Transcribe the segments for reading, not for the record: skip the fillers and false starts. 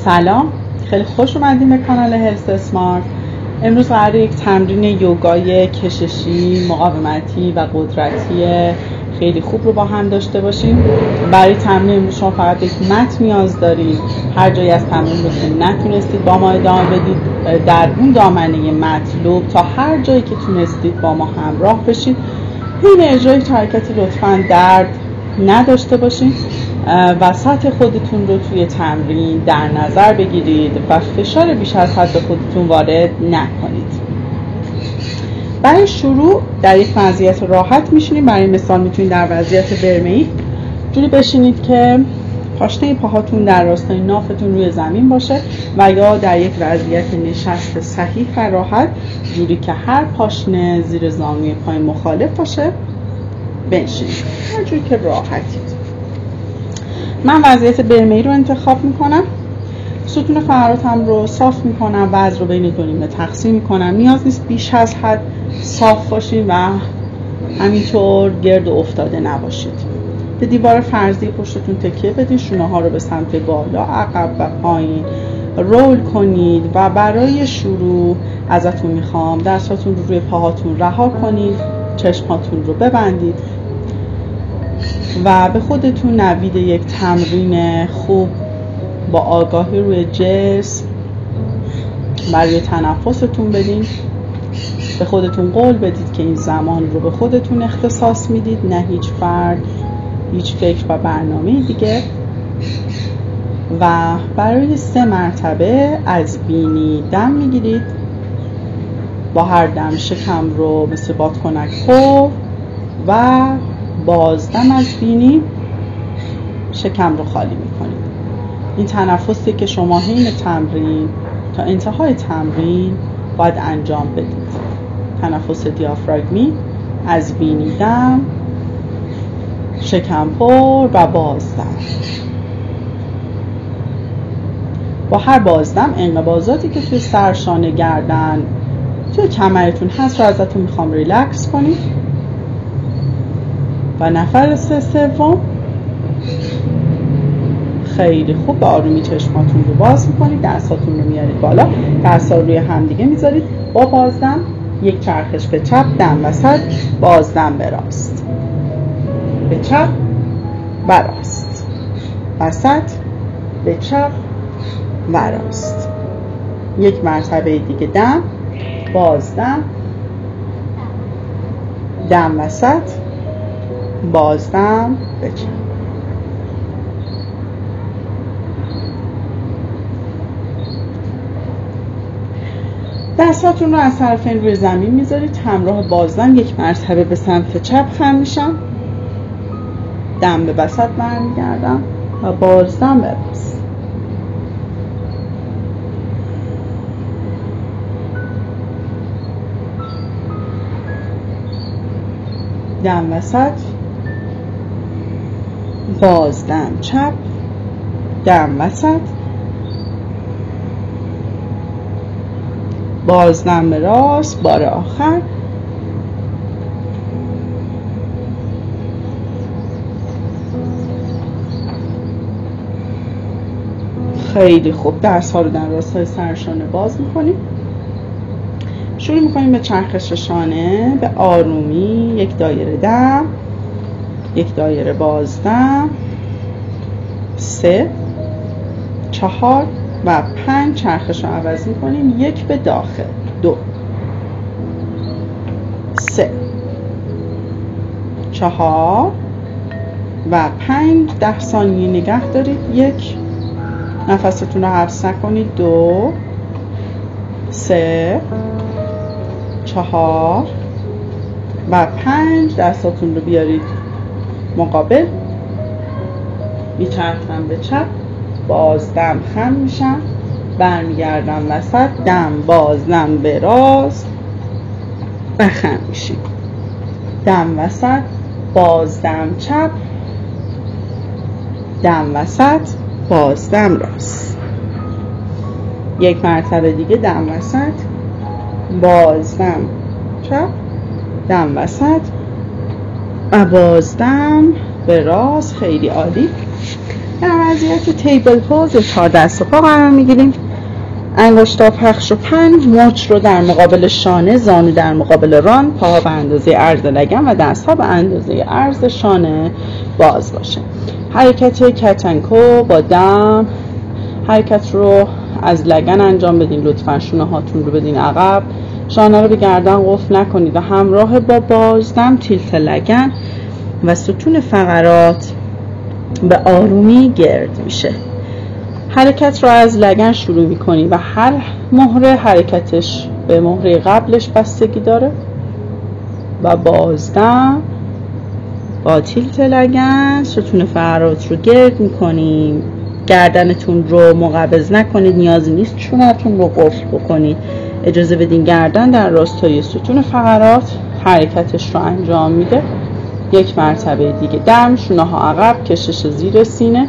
سلام، خیلی خوش اومدیم به کانال هلث اسمارت. امروز قراره یک تمرین یوگای کششی، مقاومتی و قدرتی خیلی خوب رو با هم داشته باشیم. برای تمرین امروز شما فقط یک متن نیاز دارید. هر جایی از تمرین رو که نتونستید با ما ادامه بدید، در اون دامنه مطلوب تا هر جایی که تونستید با ما همراه بشید. این اجرای حرکتی لطفاً درد نداشته باشید و سطح خودتون رو توی تمرین در نظر بگیرید و فشار بیش از حد خودتون وارد نکنید. برای شروع در یک وضعیت راحت میشینید. برای مثال میتونید در وضعیت برمه‌ای جوری بشینید که پاشنه پاهاتون در راستای نافتون روی زمین باشه و یا در یک وضعیت نشست صحیح و راحت جوری که هر پاشنه زیر زانوی پای مخالف باشه بنشینید، هر جوری که راحتید. من وضعیت برمه‌ای رو انتخاب میکنم. ستون فقراتم رو صاف میکنم، وزن رو بین دو نیمه تقسیم میکنم. نیاز نیست بیش از حد صاف باشین و همینطور گرد و افتاده نباشید. به دیوار فرضی پشتتون تکیه بدین، شونه ها رو به سمت بالا، عقب و پایین رول کنید و برای شروع ازتون میخوام دستاتون رو روی پاهاتون رها کنید، چشماتون رو ببندید و به خودتون نوید یک تمرین خوب با آگاهی روی جسم برای تنفستون بدین. به خودتون قول بدید که این زمان رو به خودتون اختصاص میدید، نه هیچ فرد، هیچ فکر و برنامه دیگه. و برای 3 مرتبه از بینی دم میگیرید. با هر دم شکم رو مثل بادکنک پر و بازدم از بینی شکم رو خالی میکنید. این تنفسی که شما حین تمرین تا انتهای تمرین باید انجام بدید. تنفس دیافراگمی، از بینی دم، شکم پر و بازدم. با هر بازدم انقباضاتی که توی سر، شانه، گردن، توی کمرتون هست رو ازتون میخوام ریلکس کنید. و نفر سوم خیلی خوب به آرومی چشماتون رو باز میکنید، دستاتون رو میارید بالا، دستا روی همدیگه میذارید. با بازدم یک چرخش به چپ، دم وسط، بازدم به راست، به چپ و راست، وسط، به چپ و راست. یک مرتبه دیگه دم، بازدم، دم وسط، بازدم به چپ. دستاتون رو از طرفین روی زمین میذارید. همراه بازدم یک مرتبه به سمت چپ خم میشم، دم به وسط برمیگردم و بازدم به راست. دم وسط، بازدم چپ، دم وسط، بازدم به راست. بار آخر. خیلی خوب. دست‌ها رو در راستای سرشانه باز می‌کنیم. شروع می‌کنیم به چرخش شانه. به آرومی یک دایره دم، یک دایره بازدم، 3، 4 و 5 چرخش رو عوض می‌کنیم. 1 به داخل، 2، 3، 4 و 5. 10 ثانیه نگه دارید. 1، نفستون رو حبس نکنید. 2، 3، 4 و 5. دستاتون رو بیارید مقابل، میچرخم به چپ، بازدم خم میشم، برمیگردم وسط، دم بازدم به راست و خم میشیم. دم وسط، بازدم چپ، دم وسط، بازدم راست. یک مرتبه دیگه دم وسط، بازدم چپ، دم وسط و بازدم به راست. خیلی عالی. در وضعیت تیبل پوز 4 دست و پا قرار میگیریم. انگشتا پخش و پن، مچ رو در مقابل شانه، زانو در مقابل ران، پاها به اندازه عرض لگن و دستها به اندازه عرض شانه باز باشه. حرکت کتنکو با دم، حرکت رو از لگن انجام بدین. لطفاً شونه هاتون رو بدین عقب، شانه رو به گردن قفل نکنید و همراه با بازدم تیلت لگن و ستون فقرات به آرومی گرد میشه. حرکت رو از لگن شروع میکنی و هر مهره حرکتش به مهره قبلش بستگی داره و بازدم با تیلت لگن ستون فقرات رو گرد میکنیم. گردنتون رو مقبض نکنید، نیازی نیست شونه‌تون رو قفل بکنید. اجازه بدین گردن در راستای ستون فقرات حرکتش رو انجام میده. یک مرتبه دیگه دم، شونه ها عقب، کشش زیر سینه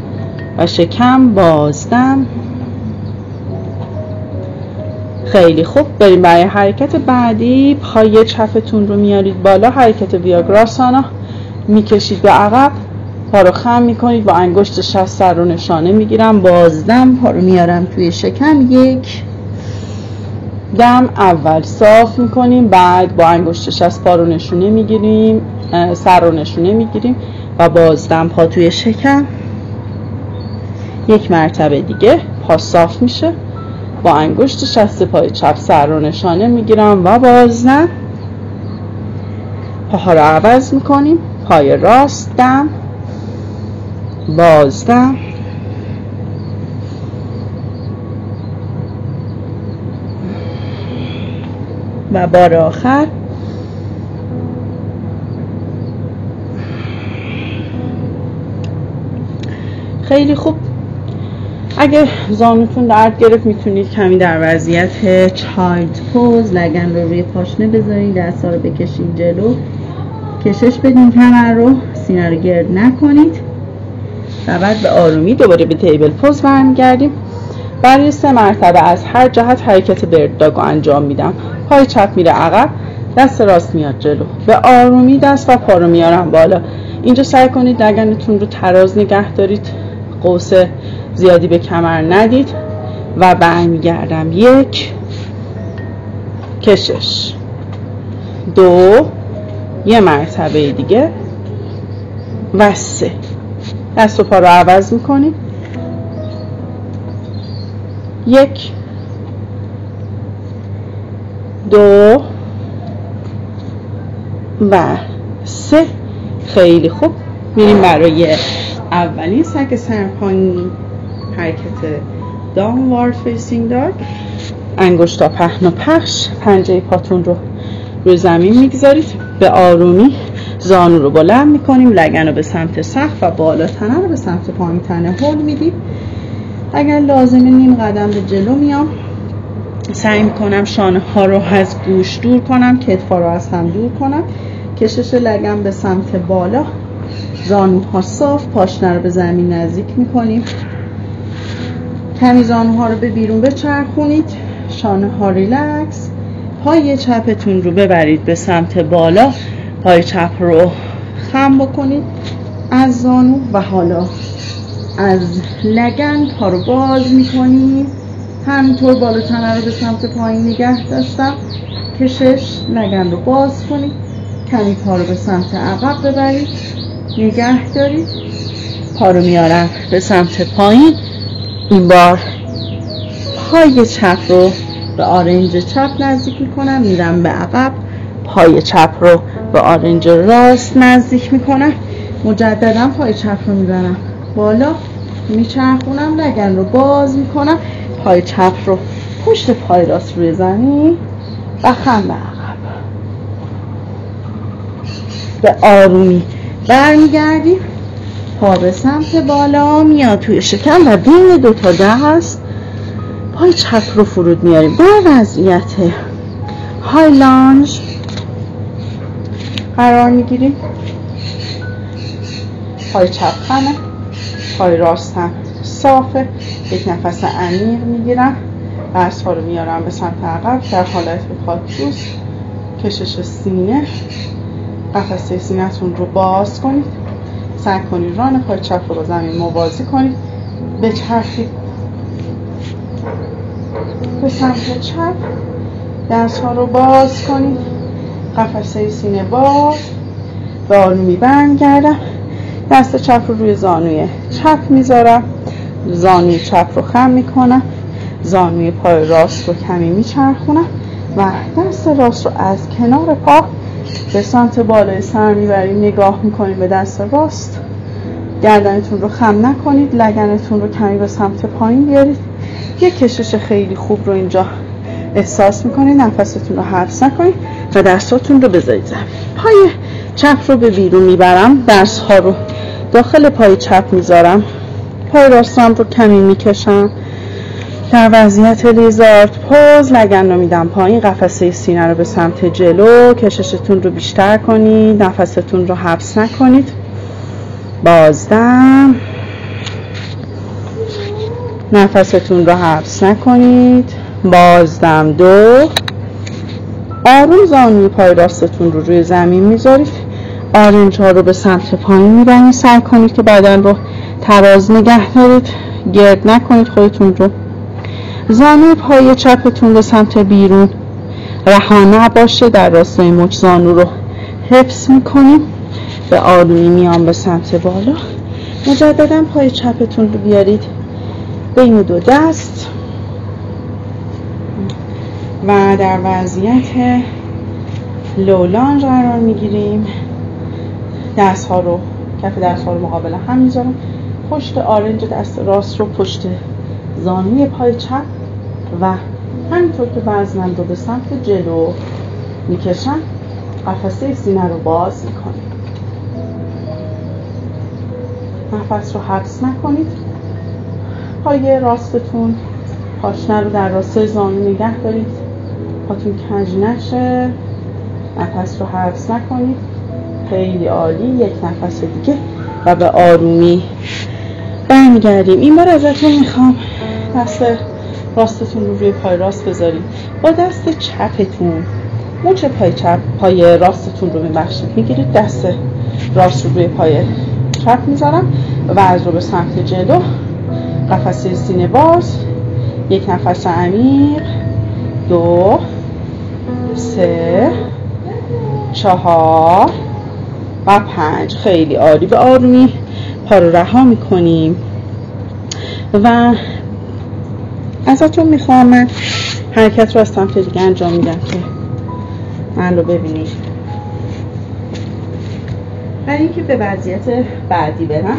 و شکم، بازدم. خیلی خوب. بریم برای حرکت بعدی. پای چپتون رو میارید بالا، حرکت ویاگراسانا. میکشید به عقب، پا رو خم میکنید، با انگشت شست سر رو نشانه میگیرم، بازدم، پا رو میارم توی شکم. یک دم اول صاف میکنیم، بعد با انگشت شست پا رو نشونه میگیریم، سر رو نشونه میگیریم و بازدم پا توی شکم. یک مرتبه دیگه پا صاف میشه، با انگشت شست پای چپ سر رو نشانه میگیرم و بازدم. پاها رو عوض میکنیم، پای راست دم، بازدم، و بار آخر خیلی خوب. اگه زانوتون درد گرفت میتونید کمی در وضعیت چایلد پوز لگن رو روی پاشنه بذارید، دستا رو بکشید جلو، کشش بدین کمر رو، سینه رو گرد نکنید و بعد به آرومی دوباره به تیبل پوز برمیگردیم. برای 3 مرتبه از هر جهت حرکت برد داگ رو انجام میدم. پای چپ میره عقب، دست راست میاد جلو، به آرومی دست و پا رو میارم بالا. اینجا سعی کنید لگنتون رو تراز نگه دارید، قوس زیادی به کمر ندید و برمیگردم. 1 کشش، 2 یه مرتبه دیگه و 3 دست و پا رو عوض میکنیم. 1 2 و 3. خیلی خوب. میریم برای اولین سگ سرپایین، حرکت داونوارد فیسینگ داگ. انگشتا پهن و پخش، پنجه پاتون رو روی زمین میگذارید، به آرومی زانو رو بلند میکنیم، لگن رو به سمت سقف و بالا تنه رو به سمت پایین تنه هل میدیم. اگر لازمه نیم قدم به جلو میام، سعی میکنم شانه ها رو از گوش دور کنم، کتفا رو از هم دور کنم، کشش لگن به سمت بالا، زانوها صاف، پاشنه رو به زمین نزدیک میکنیم، کمی زانوها رو به بیرون بچرخونید، شانه ها ریلکس، پای چپتون رو ببرید به سمت بالا، پای چپ رو خم بکنید از زانو و حالا از لگن پا رو باز میکنید، همینطور بالا تنه رو به سمت پایین نگه داشتم، کشش لگن رو باز کنید، کمی پا رو به سمت عقب ببرید، نگه دارید، پا رو میارم به سمت پایین. این بار پای چپ رو به آرنج چپ نزدیک میکنم، میرم به عقب، پای چپ رو به آرنج راست نزدیک میکنم، مجددا پای چپ رو میبرم بالا، میچرخونم، لگن رو باز میکنم، پای چپ رو پشت پای راست روی زمین و خم به عقب، به آرومی برمیگردیم، پا به سمت بالا میاد توی شکم و بین 2 تا دست پای چپ رو فرود میاریم. در وضعیت های لانج قرار میگیریم، پای چپ خمه، پای راست هم صافه، یک نفس عمیق میگیرم، دست‌ها رو میارم به سمت عقب در حالت پاتوس، کشش سینه، قفسه سینه‌تون رو باز کنید، سعی کنید ران پای چپ رو با زمین موازی کنید، بچرخید به سمت چپ، دست ها رو باز کنید، قفسه سینه باز، به آرومی برمیگردم، دست چپ رو روی زانوی چپ میذارم، زانوی چپ رو خم میکنم، زانوی پای راست رو کمی میچرخونم و دست راست رو از کنار پا به سمت بالای سر میبریم، نگاه میکنیم به دست راست، گردنتون رو خم نکنید، لگنتون رو کمی به سمت پایین بیارید، یک کشش خیلی خوب رو اینجا احساس میکنید، نفستون رو حبس نکنید و دستاتون رو بذارید زمین. پای چپ رو به بیرون میبرم، دست ها رو داخل پای چپ میذارم، پای راستم رو کمی میکشم در وضعیت لیزارد پوز، لگن رو میدم پایین، قفسه سینه رو به سمت جلو، کششتون رو بیشتر کنید، نفستون رو حبس نکنید، بازدم، نفستون رو حبس نکنید، بازدم، دو، آروم زانوی پای راستتون رو روی زمین میذارید، آرنج ها رو به سمت پایین میبرید، سعی کنید که بدن رو تراز نگه دارید، گرد نکنید خودتون رو، زانوی پای چپتون به سمت بیرون رها نباشه، در راستای مچ زانو رو حفظ میکنیم، به آرومی میام به سمت بالا، مجددا پای چپتون رو بیارید بین دو دست و در وضعیت لولانج قرار میگیریم، دست ها رو کف دست ها رو مقابل هم میذارم، پشت آرنج دست راست رو پشت زانوی پای چپ و همینطور که وزنم رو به سمت جلو میکشم، قفسه سینه رو باز میکنیم، نفس رو حبس نکنید، پای راستتون پاشنه رو در راستای زانو نگه دارید، پاتون کج نشه، نفس رو حبس نکنید، خیلی عالی، یک نفس دیگه و به آرومی برمیگردیم. این بار ازتون میخوام دست راستتون رو روی پای راست بذارید، با دست چپتون مچ پای راستتون رو میبخشید، میگیرید دست راست رو روی پای چپ میذارم و وزن رو به سمت جلو، قفسه سینه باز، یک نفس عمیق، 2 3 4 و 5. خیلی عالی. به آرومی پا رو رها میکنیم و ازتون میخوام من حرکت رو از سمت دیگه انجام میدم که من رو ببینید. برای اینکه به وضعیت بعدی برم،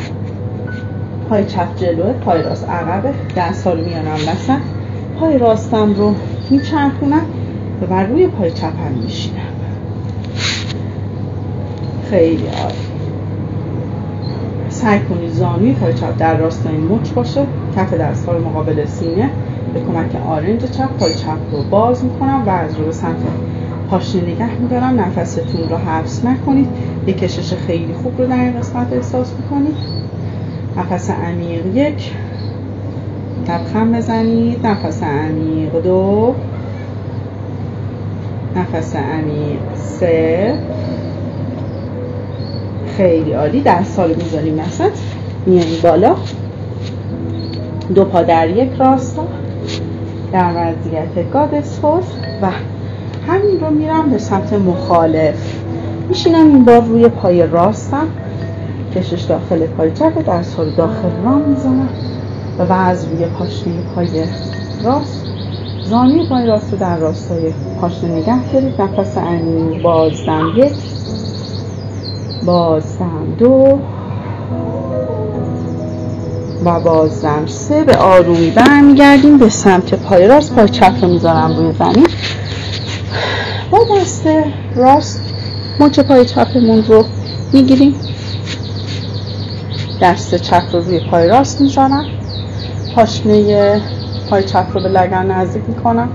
پای چپ جلوه، پای راست عقبه، دست‌ها رو میانم وسط، پای راستم رو میچرخونم و روی پای چپم میشینم. خیلی عالی. سعی کنید زانوی پای چپ در راستای مچ باشه، کف دست‌ها رو مقابل سینه، به کمک آرنج چپ پای چپ رو باز میکنم و از رو به سمت پاشنه نگه میدارم. نفستون رو حبس نکنید، یک کشش خیلی خوب رو در این قسمت احساس میکنید. نفس عمیق 1، لبخند بزنید. نفس عمیق 2، نفس عمیق 3. خیلی عالی. دست‌ها رو میذاریم وسط، میاییم بالا، 2 پا در یک راستا در وضعیت گادس پوز و همین رو میرم به سمت مخالف. میشینم این بار روی پای راستم، کشش داخل پای چپ، دست‌ها رو داخل رام میزنم و وزن روی پاشنه پای راست، زانوی پای راست رو در راستای پاشنه نگه دارید. نفس عمیق. بازدم 1، بازدم 2 و بازدم 3. به آرومی برمیگردیم به سمت پای راست، پای چپ رو میذارم روی زمین، با دست راست مچ پای چپمون رو میگیریم، دست چپ رو روی پای راست میذارم، پاشنه پای چپ رو به لگن نزدیک میکنم،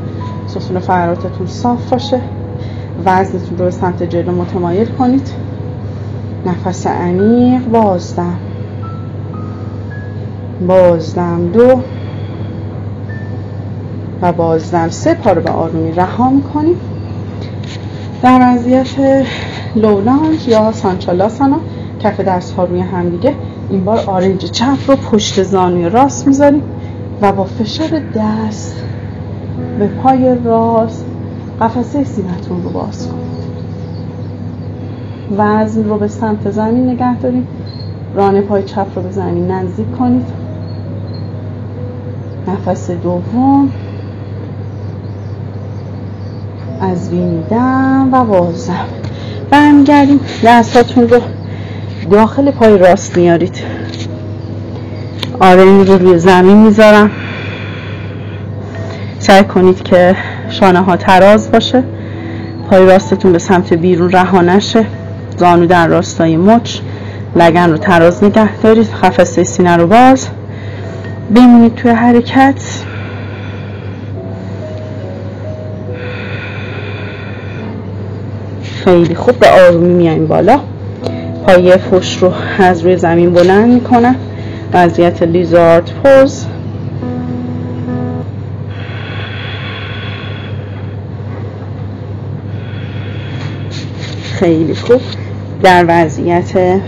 ستون فقراتتون صاف باشه، وزنتون رو به سمت جلو متمایل کنید. نفس عمیق. بازدم 2 و بازدم 3. پا رو به آرومی رها میکنیم. در وضعیت لولانج یا سانچالاسانا کف دست ها روی هم دیگه. این بار آرنج چپ رو پشت زانوی راست میذاریم و با فشار دست به پای راست قفسه سینه‌تون رو باز کنید. وزن رو به سمت زمین نگه دارید. ران پای چپ رو به زمین نزدیک کنید. نفس دوم از میدم و بازم برمیگردیم. دستاتون رو داخل پای راست میارید. آرنج رو روی زمین میذارم. سعی کنید که شانه ها تراز باشه. پای راستتون به سمت بیرون رها نشه. زانو در راستای مچ. لگن رو تراز نگه دارید. قفسه سینه رو باز. بمونید توی حرکت. خیلی خوب. به آرومی میایم بالا. پای پشت رو از روی زمین بلند میکنم. وضعیت لیزارد پوز. خیلی خوب. در وضعیت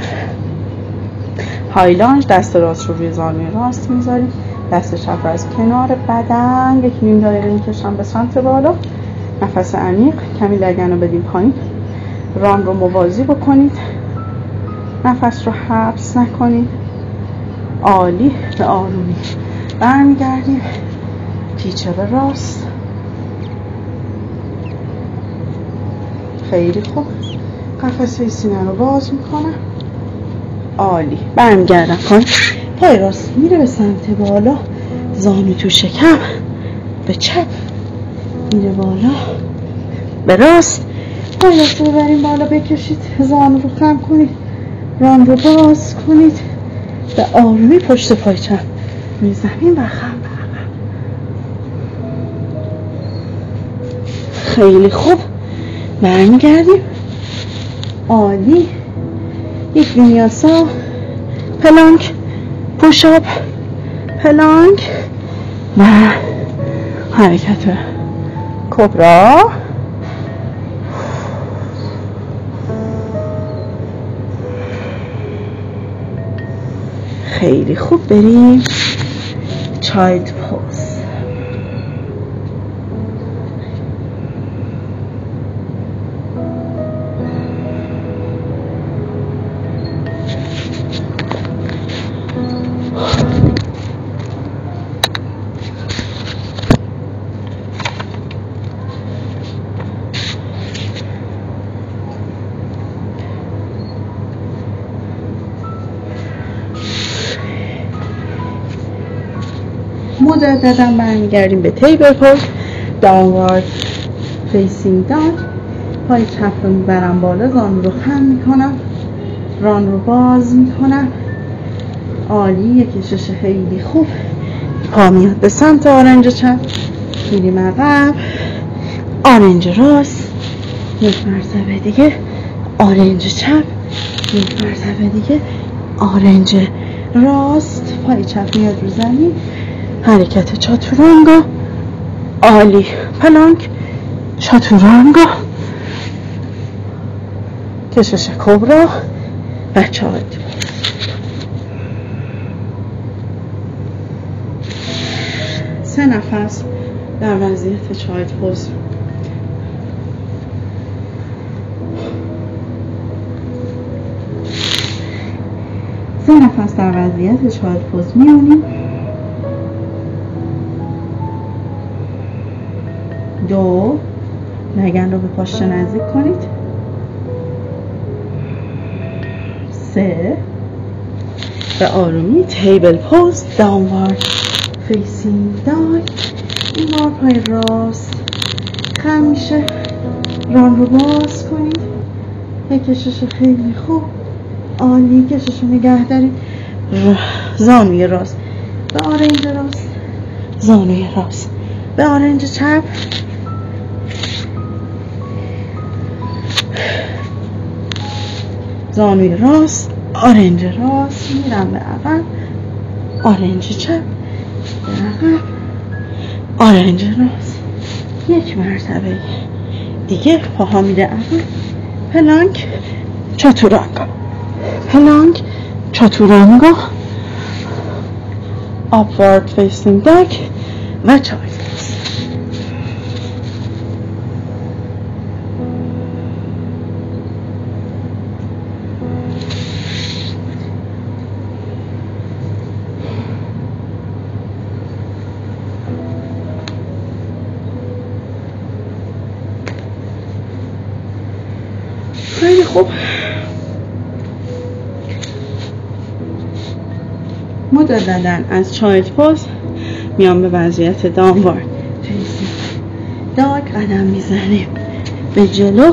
هایلانج دست راست رو روی زانوی راست میذاریم. دست چپ رو از کنار بدن یک نیم دایره میکشم به سمت بالا. نفس عمیق. کمی لگن رو بدیم پایین. ران رو موازی بکنید. نفس رو حبس نکنید. عالی. به آرومی برمیگردیم. پیچه به راست. خیلی خوب. قفسه سینه رو باز میکنم. عالی. برمیگردم پایین. پای راست میره به سمت بالا. زانو تو شکم. به چپ میره بالا. به راست. پای راست رو ببریم بالا. بکشید. زانو رو خم کنید. ران رو باز کنید. به آرومی پشت پای چپ روی زمین و خم برم. خیلی خوب. برمیگردیم. عالی. یک وینیاسا. پلانک. پوشاپ. پلانک و حرکت کبرا. خیلی خوب. بریم چایلد پوز. مجددا برمیگردیم به تیبل پوز. داونوارد فیسینگ داگ. پای چپ رو میبرم بالا. زانو رو خم میکنم. ران رو باز میکنم. عالی. یک کشش خیلی خوب. پا میاد به سمت آرنج چپ. میریم عقب. آرنج راست. یک مرتبه دیگه آرنج چپ. یک مرتبه دیگه آرنج راست. پای چپ میاد رو زمین. حرکت چاتورانگا. عالی. پلانک. چاتورانگا. کشش کبرا و چایلد. سه نفس در وضعیت چایلد پوز. سه نفس در وضعیت چایلد پوز میانیم. 2. لگن رو به پاشنه نزدیک کنید. 3. به آرومی تیبل پوز. داونوارد فیسینگ داگ. این بار پای راست خم میشه. ران رو باز کنید. یک کشش خیلی خوب. عالی. کشش رو نگه دارید. زانوی راست به آرنج راست. زانوی راست به آرنج چپ. زانوی راست. آرنج راست. میرم به عقب. آرنج چپ. به عقب. آرنج راست. یک مرتبه دیگه پاها میره عقب. پلانک. چاتورانگا. پلانک، چاتورانگا، آپوارد فیسینگ داگ و چایلد پوز. خیلی خوب، مجدداً از چایلد پوز میام به وضعیت داونوارد فیسینگ داگ. قدم میزنیم به جلو،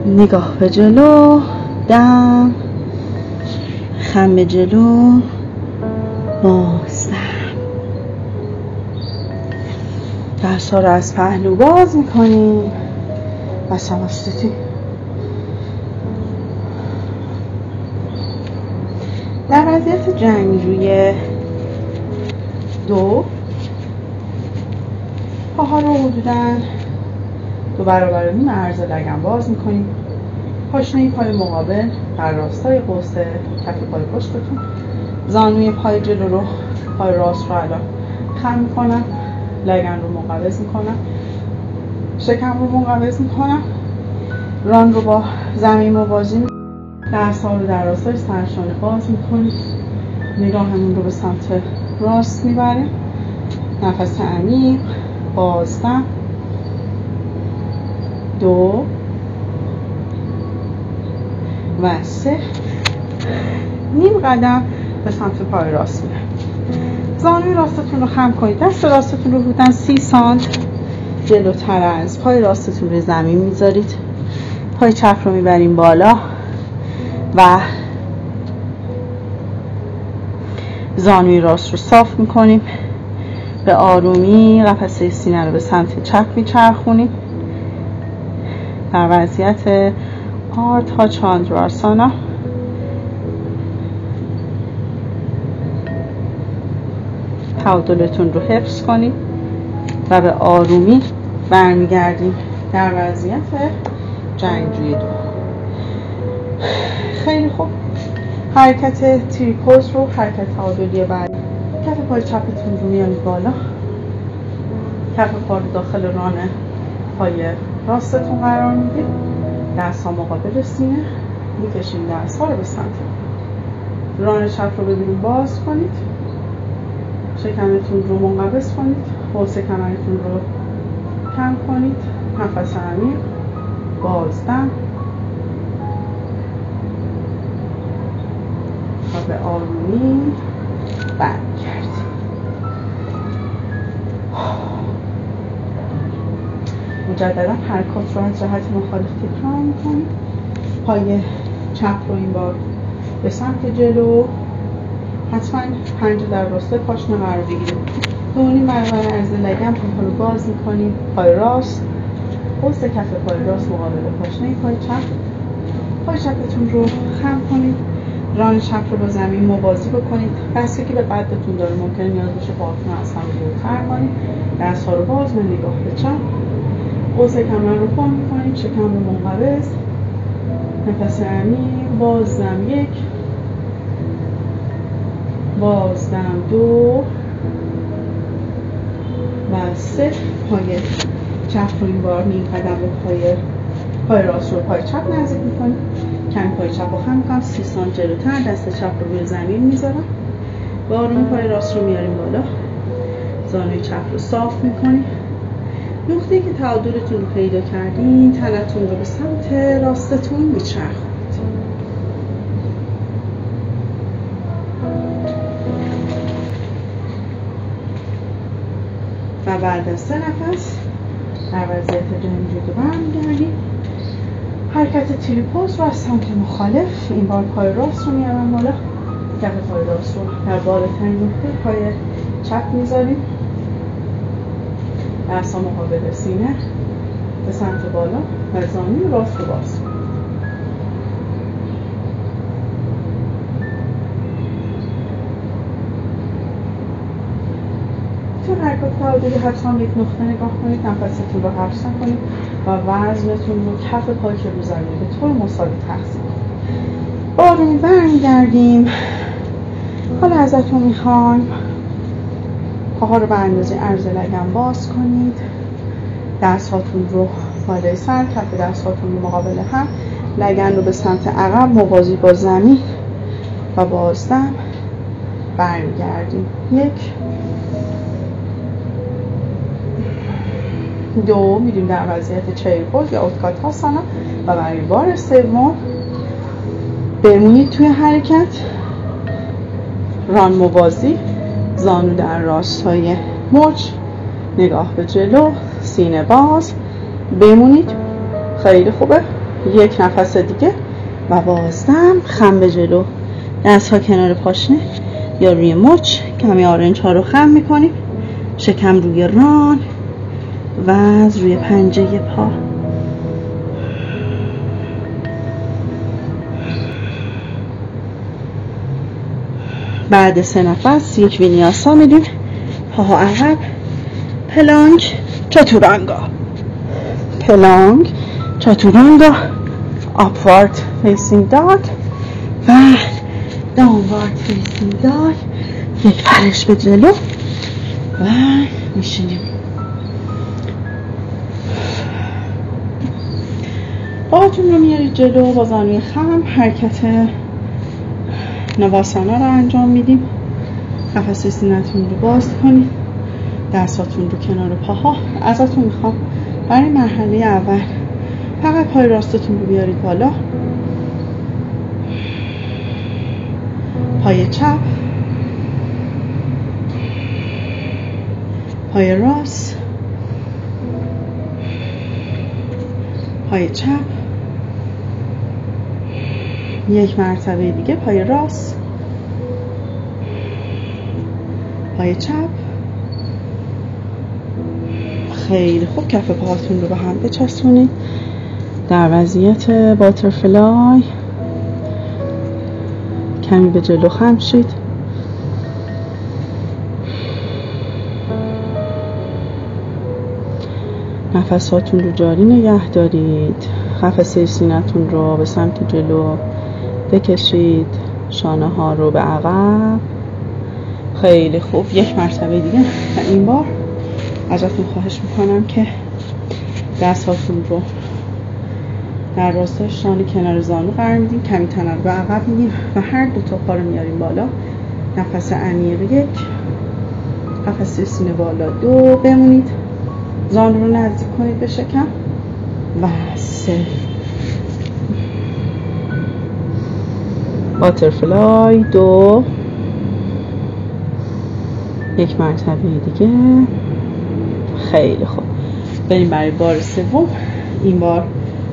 نگاه به جلو، دم، خم به جلو، بازدم. دست ها رو از پهلو باز میکنیم و سماستیتی. در وضعیت جنگجوی 2 پاها رو حدوداً 2 برابر نیم عرض لگن باز میکنیم. پاشنه پای مقابل در راستای قوس کف پای پشتتون. زانوی پای جلو رو، پای راست رو الان خم میکنم، لگن رو منقبض میکنم، شکم رو منقبض میکنم، ران رو با زمین موازی میکنم. دست ها رو در راستای سرشانه باز میکنیم، نگاهمون رو به سمت راست میبریم. نفس عمیق، بازدم، 2 و 3. نیم قدم به سمت پای راست میریم. زانوی راستتون رو خم کنید، دست راستتون رو حدوداً 30 سانت جلوتر از پای راستتون روی زمین میذارید. پای چپ رو میبریم بالا و زانوی راست رو صاف میکنیم. به آرومی قفسه سینه رو به سمت چپ میچرخونیم در وضعیت آرتا چاندراسانا. تعادلتون رو حفظ کنید و به آرومی برمیگردیم در وضعیت جنگجوی 2. خیلی خوب، حرکت تریپوز رو، حرکت تعادلی بعد، کف پای چپتون رو میارید بالا، کف پا رو داخل ران پای راستتون قرار میدید. دست ها مقابل سینه، میکشید دست ها رو به سمت ران چپ رو ببینید باز کنید. شکمتون رو منقبض کنید، قوس کمرتون رو کم کنید. نفس عمیق، بازدم و به آرومی برگردید. مجددا حرکات رو از جهت مخالف تکرار میکنید. پای چپ رو این بار به سمت جلو، حتما پنجه در راستای پاشنه قرار بگیرید. 2.5 برابر عرض لگن پاها رو باز میکنید. پای راست، قوس کف پای راست مقابل پاشنه پای چپ. پای چپتون رو خم کنید، ران چپ رو با زمین موازی بکنید. بستگی به قدتون داره، ممکنه نیاز بشه پاهاتون از هم دورتر کنید. دست ها رو باز به نگاه به چپ. قوس کمر رو پا میکنید، شکم رو منقبض. نفس عمیق، بازدم 1، بازدم 2 و 3. پای چپ رو این بار نیم قدم به پای راست رو پای چپ نزدیک میکنید. کمی پای چپ رو خم میکنم 30 سانت جلوتر، دست چپ رو روی زمین میذارم. با آرومی پای راست رو میاریم بالا، زانوی چپ رو صاف میکنید. نقطه‌ای که تعادلتون رو پیدا کردین، تنتون رو به سمت راستتون میچرخونید و بعد از 3 نفس در وضعیت جنگجوی برمیگردیم. حرکت تریپوز رو از سمت مخالف، این بار پای راست رو میارم بالا، کف پای راست رو در بالاترین نقطه پای چپ میذاریم. دست ها مقابل سینه به سمت بالا و زانوی راست رو باز. تو حرکات تعادلی حتما یک نقطه نگاه کنید، نفستون رو حبس نکنید و وزنتون رو کف پای که رو زمین به طور مساوی تقسیم کنید. آرومی برمیگردیم. حالا ازتون میخوام پاها رو به اندازه عرض لگن باز کنید. دست‌هاتون رو بالای سر، کف دست‌هاتون رو مقابل هم، لگن رو به سمت عقب موازی با زمین و بازدم برمیگردیم. 1 2 میریم در وضعیت چیرپوز یا اوتکاتاسانا و برای بار سوم بمونید توی حرکت. ران موازی، زانو در راستای مچ، نگاه به جلو، سینه باز، بمونید. خیلی خوبه. 1 نفس دیگه و بازدم. خم به جلو، دست ها کنار پاشنه یا روی مچ، کمی آرنج ها رو خم میکنیم. شکم روی ران و از روی پنجه پا. بعد 3 نفس 1 وینیاسا میریم. پاها عقب، پلانک چاتورانگا، پلانک چاتورانگا، آپوارد فیسینگ داگ و داونوارد فیسینگ داگ. 1 پرش به جلو و میشینیم. پاهاتون رو میارید جلو، با زانوی خم حرکت نواسانا رو انجام میدیم. قفسه سینه‌تون رو باز کنید، دستاتون رو کنار پاها. ازتون میخوام برای مرحله اول فقط پای راستتون رو بیارید بالا، پای چپ، پای راست، پای چپ، 1 مرتبه دیگه پای راست، پای چپ. خیلی خوب. کف پاهاتون رو به هم بچسبونید در وضعیت باترفلای. کمی به جلو خم شید. نفساتون رو جاری نگه دارید. قفسه سینه‌تون رو به سمت جلو بکشید، شانه ها رو به عقب. خیلی خوب. 1 مرتبه دیگه و این بار ازتون خواهش میکنم که دستاتون رو در راستای شانه کنار زانو قرار میدین، کمی تنه رو به عقب میدین و هر 2 تا پا رو میاریم بالا. نفس عمیق 1، قفسه سینه بالا 2، بمونید. زانو رو نزدیک کنید به شکم و 3. باترفلای 2. 1 مرتبه دیگه. خیلی خوب. بریم برای بار سوم. این بار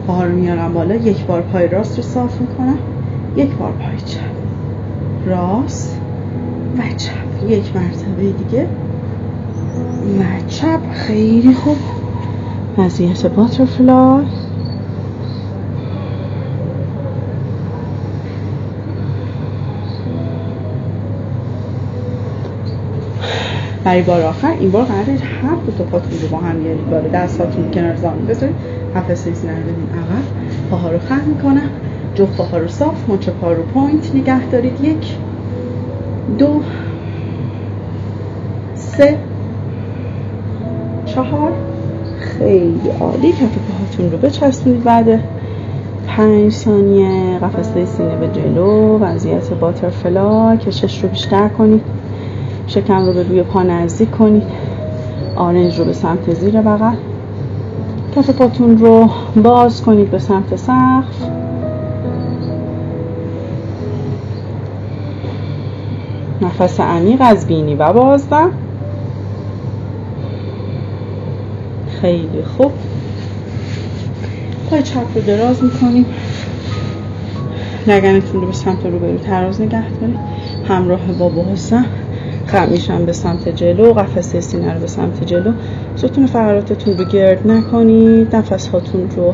پاها رو میارم بالا. 1 بار پای راست رو صاف میکنم، 1 بار پای چپ، راست و چپ، 1 مرتبه دیگه و چپ. خیلی خوب. وضعیت باترفلای. برای بار آخر این بار قراره هر 2 تا پاتون رو با هم بیارید بالا، دستاتون کنار زانو بذارید، قفسه سینه رو بدین عقب، پاها رو خم میکنم، جفت پاها رو صاف، مچ پا رو پوینت نگه دارید. 1 2 3 4. خیلی عالی. کف پاهاتون رو بچسبونید. بعد 5 ثانیه قفسه سینه به جلو، وضعیت باترفلای. کشش رو بیشتر کنید، شکم رو به روی پا نزدیک کنید، آرنج رو به سمت زیر بغل، کف پاتون رو باز کنید به سمت سقف. نفس عمیق از بینی و بازدم. خیلی خوب. پای چپ رو دراز میکنیم، لگنتون رو به سمت روبرو تراز نگه دارید، همراه با بازدم خم میشن به سمت جلو، قفسه سینه رو به سمت جلو. ستون فقراتتون رو گرد نکنید، نفس هاتون رو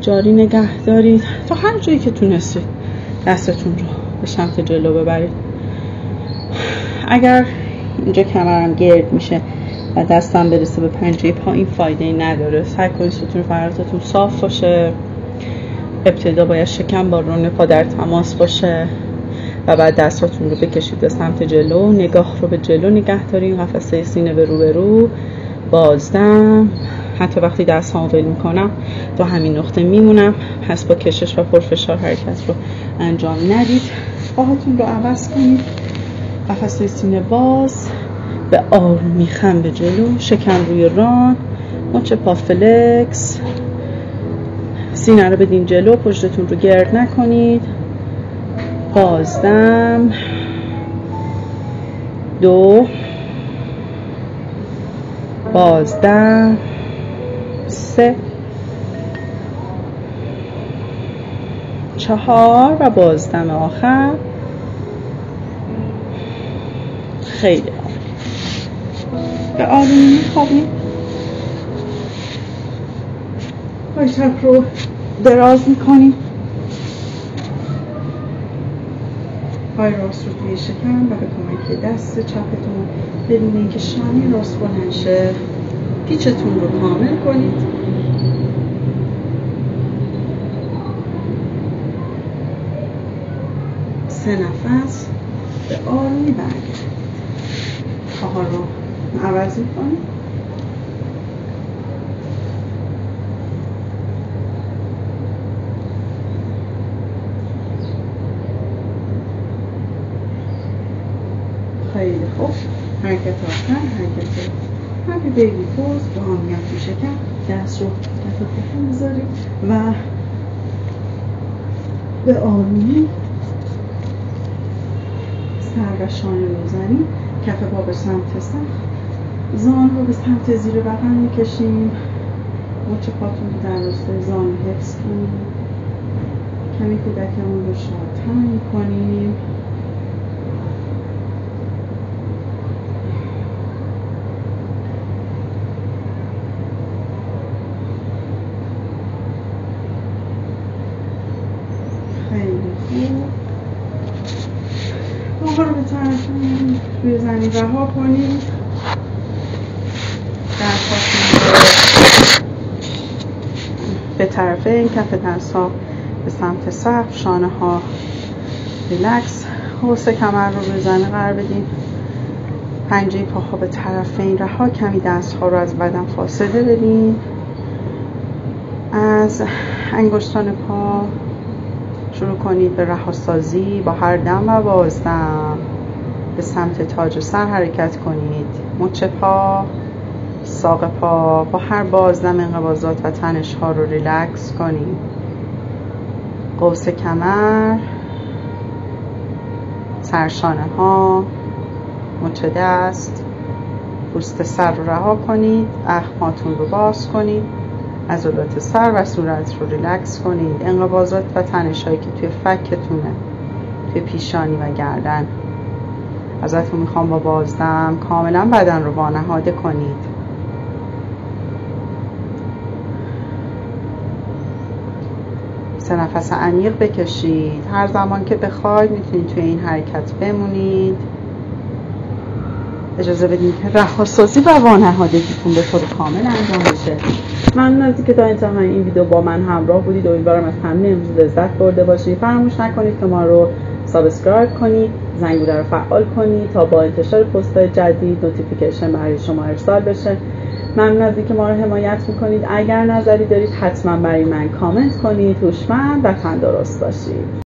جاری نگه دارید تا هر جایی که تونستید دستتون رو به سمت جلو ببرید. اگر اینجا کمرم گرد میشه و دستم برسه به پنجه پا، این فایده نداره. سعی کنید ستون فقراتتون صاف باشه. ابتدا باید شکم با رون پا در تماس باشه و بعد دستاتون رو بکشید به سمت جلو، نگاه رو به جلو نگه داریم، قفسه سینه به رو به رو، بازدم. حتی وقتی دستامو ول میکنم تا همین نقطه میمونم، پس با کشش و پرفشار حرکت رو انجام ندید. پاهاتون رو عوض کنید، قفسه سینه باز، به آرومی خم به جلو، شکم روی ران، مچ پا فلکس، سینه رو بدین جلو، پشتتون رو گرد نکنید. بازدم، 2، بازدم، 3، 4 و بازدم آخر. خیلی عالی. به آرومی میخوابیم. پای چپ رو دراز میکنیم، پای راست رو توی شکم و به کمک دست چپتون بدون اینکه شانه راست بلند شه پیچتون رو کامل کنید. سه نفس به آرومی برگردید. پاها رو عوض میکنید. خیلی خوب. حرکت آخر، حرکت هپی بیبی پوز با هم میگم تو شکم. دست رو کف پاهاتون بذارید و به آرومی سر و شانه رو بزنید. کف پا به سمت سقف، زان رو به سمت زیر بغل میکشیم. مچ پاتون رو در راستای زانو حفظ کنید. کمی کودکمون رو شادتر میکنیم. خیلی خوب. پاها رو به طرف روی زمین رها کنید. دستاتون رو به طرف این کف دست‌ها به سمت سقف، شانه ها ریلکس. قوس کمر رو به زمین قرار بدین. پنجه پاها به طرف این رها. کمی دست‌ها رو از بدن فاصله بدین. از انگشتان پا شروع کنید به رهاسازی. با هر دم و بازدم به سمت تاج سر حرکت کنید. مچ پا، ساق پا، با هر بازدم انقباضات و تنش ها رو ریلکس کنید. قوس کمر، سرشانه ها، مچ دست، پوست سر رو رها کنید. اخماتون رو باز کنید. عضلات سر و صورت رو ریلکس کنید. انقباضات و تنش هایی که توی فکتونه، توی پیشانی و گردن، ازتون میخوام با بازدم کاملا بدن رو وانهاده کنید. سه نفس عمیق بکشید. هر زمان که بخواید میتونید توی این حرکت بمونید. اجازه بدید که رهاسازی و وانهادگیتون به طور کامل انجام بشه. ممنون از اینکه تا انتهای این ویدیو با من همراه بودید. امیدوارم از تمرین امروز لذت برده باشید. فراموش نکنید که ما رو سابسکرایب کنید، زنگوله رو فعال کنید تا با انتشار پست‌های جدید نوتیفیکیشن برای شما ارسال بشه. ممنون از اینکه ما رو حمایت میکنید. اگر نظری دارید حتما برای من کامنت کنید. هوشمند و تندرست باشید.